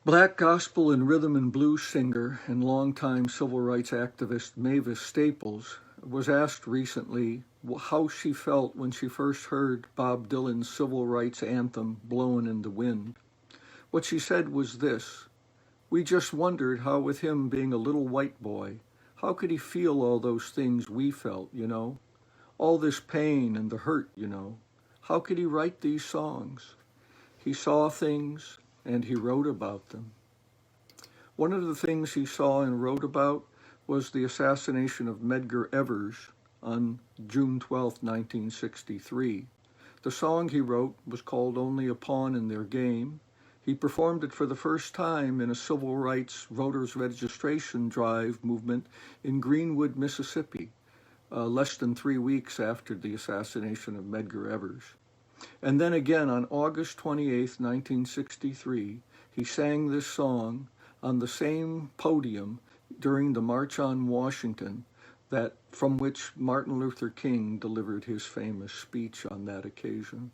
Black gospel and rhythm and blues singer and longtime civil rights activist Mavis Staples was asked recently how she felt when she first heard Bob Dylan's civil rights anthem, Blowin' in the Wind. What she said was this: "We just wondered how, with him being a little white boy, how could he feel all those things we felt, All this pain and the hurt, How could he write these songs? He saw things and he wrote about them." One of the things he saw and wrote about was the assassination of Medgar Evers on June 12, 1963. The song he wrote was called Only a Pawn in Their Game. He performed it for the first time in a civil rights voters registration drive movement in Greenwood, Mississippi, less than 3 weeks after the assassination of Medgar Evers. And then again on August 28, 1963, he sang this song on the same podium during the March on Washington from which Martin Luther King delivered his famous speech on that occasion.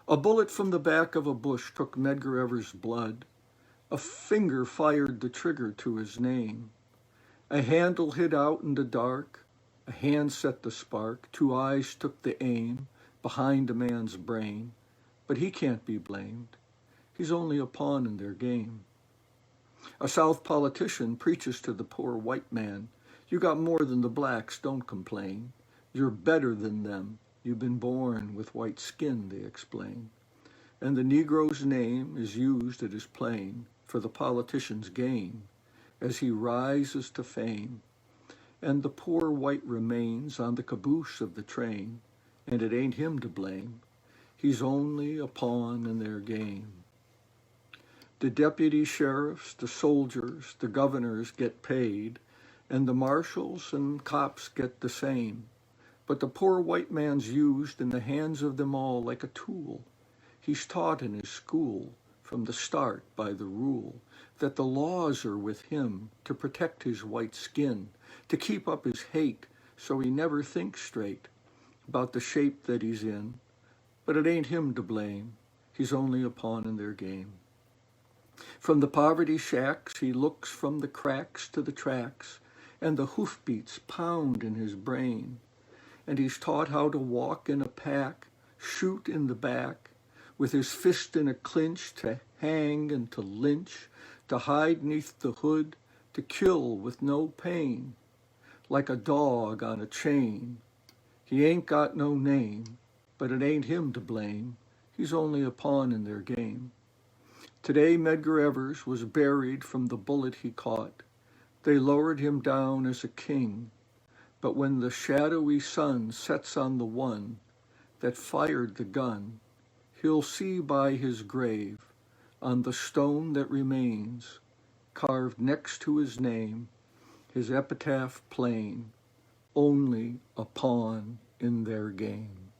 A bullet from the back of a bush took Medgar Evers' blood. A finger fired the trigger to his name. A handle hid out in the dark. A hand set the spark. 2 eyes took the aim behind a man's brain. But he can't be blamed. He's only a pawn in their game. A South politician preaches to the poor white man. "You got more than the blacks, don't complain. You're better than them. You've been born with white skin," they explain. And the Negro's name is used, it is plain, for the politician's gain, as he rises to fame. And the poor white remains on the caboose of the train, and it ain't him to blame. He's only a pawn in their game. The deputy sheriffs, the soldiers, the governors get paid, and the marshals and cops get the same. But the poor white man's used in the hands of them all like a tool. He's taught in his school from the start by the rule that the laws are with him to protect his white skin, to keep up his hate so he never thinks straight about the shape that he's in. But it ain't him to blame. He's only a pawn in their game. From the poverty shacks he looks from the cracks to the tracks, and the hoofbeats pound in his brain. And he's taught how to walk in a pack, shoot in the back, with his fist in a clinch, to hang and to lynch, to hide neath the hood, to kill with no pain, like a dog on a chain. He ain't got no name, but it ain't him to blame. He's only a pawn in their game. Today Medgar Evers was buried from the bullet he caught. They lowered him down as a king. But when the shadowy sun sets on the one that fired the gun, he'll see by his grave, on the stone that remains, carved next to his name, his epitaph plain, only a pawn in their game.